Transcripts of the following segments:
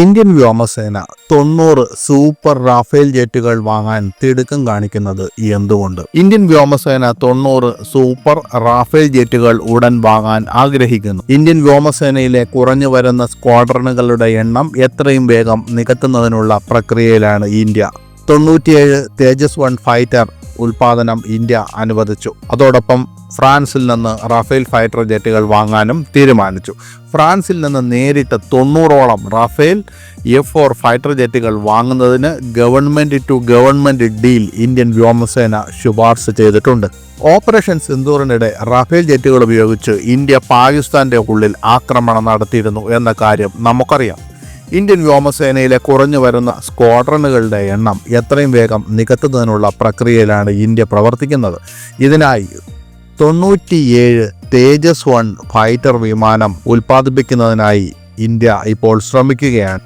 Indian വ്യോമസേന 90 super Rafale ജെറ്റുകൾ വാങ്ങാൻ തിടുക്കം കാണിക്കുന്നത് എന്തുകൊണ്ട്? ഇന്ത്യൻ വ്യോമസേന 90 സൂപ്പർ റാഫേൽ ജെറ്റുകൾ ഉടൻ വാങ്ങാൻ ആഗ്രഹിക്കുന്നു. ഇന്ത്യൻ വ്യോമസേനയിലെ കുറഞ്ഞു വരുന്ന സ്ക്വാഡ്രണുകളുടെ എണ്ണം എത്രയും വേഗം നികത്തുന്നതിനുള്ള പ്രക്രിയയിലാണ് ഇന്ത്യ. 97 തേജസ് 1 ഫൈറ്റർ ഉൽപാദനം ഇന്ത്യ അനുവദിച്ചു. അതോടൊപ്പം ഫ്രാൻസിൽ നിന്ന് റാഫേൽ ഫൈറ്റർ ജെറ്റുകൾ വാങ്ങാനും തീരുമാനിച്ചു. ഫ്രാൻസിൽ നിന്ന് നേരിട്ട് 90ഓളം റാഫേൽ F4 ഫൈറ്റർ ജെറ്റുകൾ വാങ്ങുന്നതിന് government to government deal Indian വ്യോമസേന ശുപാർശ ചെയ്തിട്ടുണ്ട്. ഓപ്പറേഷൻ സിന്ദൂറിനിടെ റാഫേൽ ജെറ്റുകൾ ഉപയോഗിച്ച് ഇന്ത്യ പാകിസ്ഥാന്റെ ഉള്ളിൽ ആക്രമണം നടത്തിയിരുന്നു എന്ന കാര്യം നമുക്കറിയാം. ഇന്ത്യൻ വ്യോമസേനയിലെ കുറഞ്ഞു വരുന്ന സ്ക്വാഡ്രണുകളുടെ എണ്ണം എത്രയും വേഗം നികത്തുന്നതിനുള്ള പ്രക്രിയയിലാണ് ഇന്ത്യ പ്രവർത്തിക്കുന്നത്. ഇതിനായി 97 തേജസ് 1 ഫൈറ്റർ വിമാനം ഉൽപ്പാദിപ്പിക്കുന്നതിനായി ഇന്ത്യ ഇപ്പോൾ ശ്രമിക്കുകയാണ്.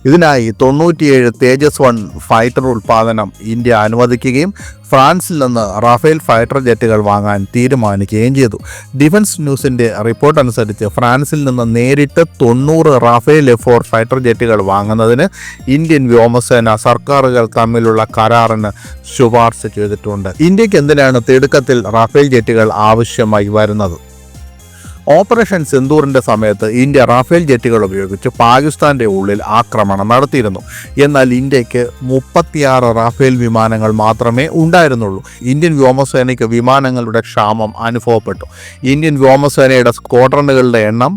ഇതിനായി 97 തേജസ് 1 ഫൈറ്റർ ഉൽപ്പാദനം ഇന്ത്യ അനുവദിക്കുകയും ഫ്രാൻസിൽ നിന്ന് റാഫേൽ ഫൈറ്റർ ജെറ്റുകൾ വാങ്ങാൻ തീരുമാനിക്കുകയും ചെയ്തു. ഡിഫൻസ് ന്യൂസിന്റെ റിപ്പോർട്ട് അനുസരിച്ച് ഫ്രാൻസിൽ നിന്ന് നേരിട്ട് 90 റാഫേൽ F4 ഫൈറ്റർ ജെറ്റുകൾ വാങ്ങുന്നതിന് ഇന്ത്യൻ വ്യോമസേന സർക്കാരുകൾ തമ്മിലുള്ള കരാറിന് ശുപാർശ ചെയ്തിട്ടുണ്ട്. ഇന്ത്യക്ക് എന്തിനാണ് തിടുക്കത്തിൽ റാഫേൽ ജെറ്റുകൾ ആവശ്യമായി വരുന്നത്? ഓപ്പറേഷൻ സിന്ദൂറിന്റെ സമയത്ത് ഇന്ത്യ റാഫേൽ ജെറ്റുകൾ ഉപയോഗിച്ച് പാകിസ്ഥാന്റെ ഉള്ളിൽ ആക്രമണം നടത്തിയിരുന്നു. എന്നാൽ ഇന്ത്യക്ക് 36 റാഫേൽ വിമാനങ്ങൾ മാത്രമേ ഉണ്ടായിരുന്നുള്ളൂ. ഇന്ത്യൻ വ്യോമസേനയ്ക്ക് വിമാനങ്ങളുടെ ക്ഷാമം അനുഭവപ്പെട്ടു. ഇന്ത്യൻ വ്യോമസേനയുടെ സ്ക്വാഡ്രണുകളുടെ എണ്ണം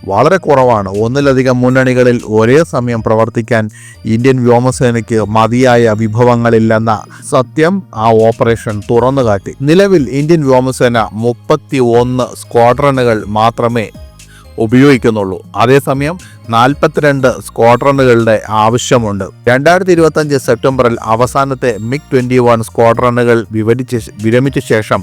വളരെ കുറവാണ്. ഒന്നിലധികം മുന്നണികളിൽ ഒരേ സമയം പ്രവർത്തിക്കാൻ ഇന്ത്യൻ വ്യോമസേനയ്ക്ക് മതിയായ വിഭവങ്ങളില്ലെന്ന സത്യം ആ ഓപ്പറേഷൻ തുറന്നുകാട്ടി. നിലവിൽ ഇന്ത്യൻ വ്യോമസേന 31 സ്ക്വാഡ്രണുകൾ മാത്രമേ ഉപയോഗിക്കുന്നുള്ളൂ. അതേസമയം 42 സ്ക്വാഡ്രണുകളുടെ ആവശ്യമുണ്ട്. 2025 സെപ്റ്റംബറിൽ അവസാനത്തെ MiG-21 സ്ക്വാഡ്രണുകൾ വിരമിച്ച ശേഷം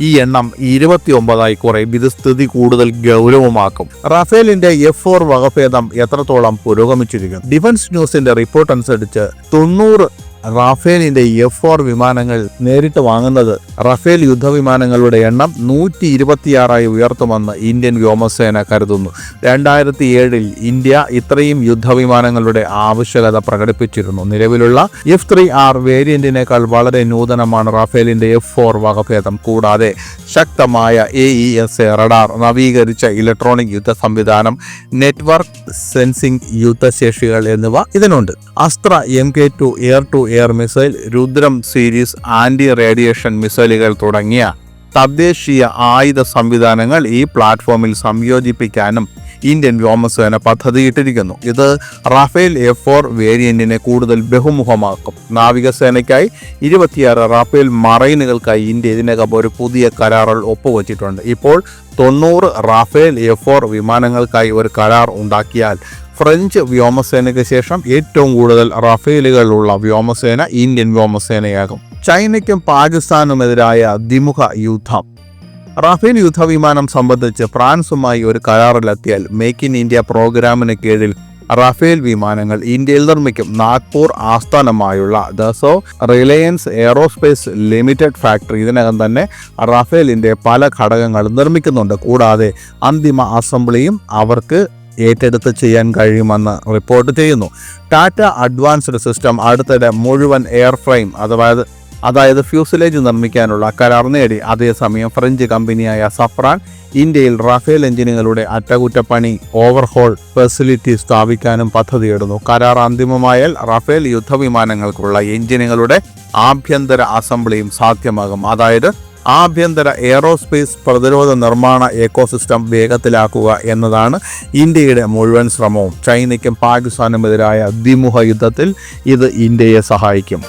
ഈ എണ്ണം 29 കുറയും. ഇത് സ്ഥിതി കൂടുതൽ ഗൗരവമാക്കും. റാഫേലിന്റെ F4 വകഭേദം എത്രത്തോളം പുരോഗമിച്ചിരിക്കുന്നു? ഡിഫൻസ് ന്യൂസിന്റെ റിപ്പോർട്ട് അനുസരിച്ച് 90 റാഫേലിന്റെ F4 വിമാനങ്ങൾ നേരിട്ട് വാങ്ങുന്നത് റാഫേൽ യുദ്ധവിമാനങ്ങളുടെ എണ്ണം 126 ഉയർത്തുമെന്ന് ഇന്ത്യൻ വ്യോമസേന കരുതുന്നു. 2007 ഇന്ത്യ ഇത്രയും യുദ്ധവിമാനങ്ങളുടെ ആവശ്യകത പ്രകടിപ്പിച്ചിരുന്നു. നിലവിലുള്ള F3R വേരിയന്റിനേക്കാൾ വളരെ നൂതനമാണ് റാഫേലിന്റെ F4 വകഭേദം. കൂടാതെ ശക്തമായ AESA റഡാർ, നവീകരിച്ച ഇലക്ട്രോണിക് യുദ്ധ സംവിധാനം, നെറ്റ്വർക്ക് സെൻസിംഗ് യുദ്ധശേഷികൾ എന്നിവ ഇതിനുണ്ട്. Astra MK2 air to air missile, Rudram series anti radiation മിസൈലുകൾ തുടങ്ങിയ തദ്ദേശീയ ആയുധ സംവിധാനങ്ങൾ ഈ പ്ലാറ്റ്ഫോമിൽ സംയോജിപ്പിക്കാനും ഇന്ത്യൻ വ്യോമസേന പദ്ധതിയിട്ടിരിക്കുന്നു. ഇത് റാഫേൽ F4 വേരിയന്റിനെ കൂടുതൽ ബഹുമുഖമാക്കും. നാവികസേനയ്ക്കായി 26 റാഫേൽ മറൈനുകൾക്കായി ഇന്ത്യ ഇതിനകം ഒരു പുതിയ കരാറിൽ ഒപ്പുവച്ചിട്ടുണ്ട്. ഇപ്പോൾ 90 റാഫേൽ F4 വിമാനങ്ങൾക്കായി ഒരു കരാർ ഉണ്ടാക്കിയാൽ ഫ്രഞ്ച് വ്യോമസേനയ്ക്ക് ശേഷം ഏറ്റവും കൂടുതൽ റാഫേലുകളുള്ള വ്യോമസേന ഇന്ത്യൻ വ്യോമസേനയാകും. ചൈനയ്ക്കും പാകിസ്ഥാനുമെതിരായ ദ്വിമുഖ യുദ്ധം. റാഫേൽ യുദ്ധവിമാനം സംബന്ധിച്ച് ഫ്രാൻസുമായി ഒരു കരാറിലെത്തിയാൽ മേക്ക് ഇൻ ഇന്ത്യ പ്രോഗ്രാമിന് കീഴിൽ റാഫേൽ വിമാനങ്ങൾ ഇന്ത്യയിൽ നിർമ്മിക്കും. നാഗ്പൂർ ആസ്ഥാനമായുള്ള Dassault Reliance aerospace limited factory ഇതിനകം തന്നെ റാഫേലിന്റെ പല ഘടകങ്ങളും നിർമ്മിക്കുന്നുണ്ട്. കൂടാതെ അന്തിമ അസംബ്ലിയും അവർക്ക് ഏറ്റെടുത്ത് ചെയ്യാൻ കഴിയുമെന്ന് റിപ്പോർട്ട് ചെയ്യുന്നു. ടാറ്റ അഡ്വാൻസ്ഡ് സിസ്റ്റം അടുത്തിടെ മുഴുവൻ എയർ ഫ്രെയിം അതായത് ഫ്യൂസലേജ് നിർമ്മിക്കാനുള്ള കരാർ നേടി. അതേസമയം ഫ്രഞ്ച് കമ്പനിയായ സഫ്രാൻ ഇന്ത്യയിൽ റാഫേൽ എഞ്ചിനുകളുടെ അറ്റകുറ്റപ്പണി ഓവർഹോൾ ഫെസിലിറ്റി സ്ഥാപിക്കാനും പദ്ധതിയിടുന്നു. കരാർ അന്തിമമായാൽ റാഫേൽ യുദ്ധവിമാനങ്ങൾക്കുള്ള എഞ്ചിനുകളുടെ ആഭ്യന്തര അസംബ്ലിയും സാധ്യമാകും. അതായത് ആഭ്യന്തര എയറോസ്പേസ് പ്രതിരോധ നിർമ്മാണ എക്കോസിസ്റ്റം വേഗത്തിലാക്കുക എന്നതാണ് ഇന്ത്യയുടെ മുഴുവൻ ശ്രമവും. ചൈനയ്ക്കും പാകിസ്ഥാനുമെതിരായ ദ്വിമുഖ യുദ്ധത്തിൽ ഇത് ഇന്ത്യയെ സഹായിക്കും.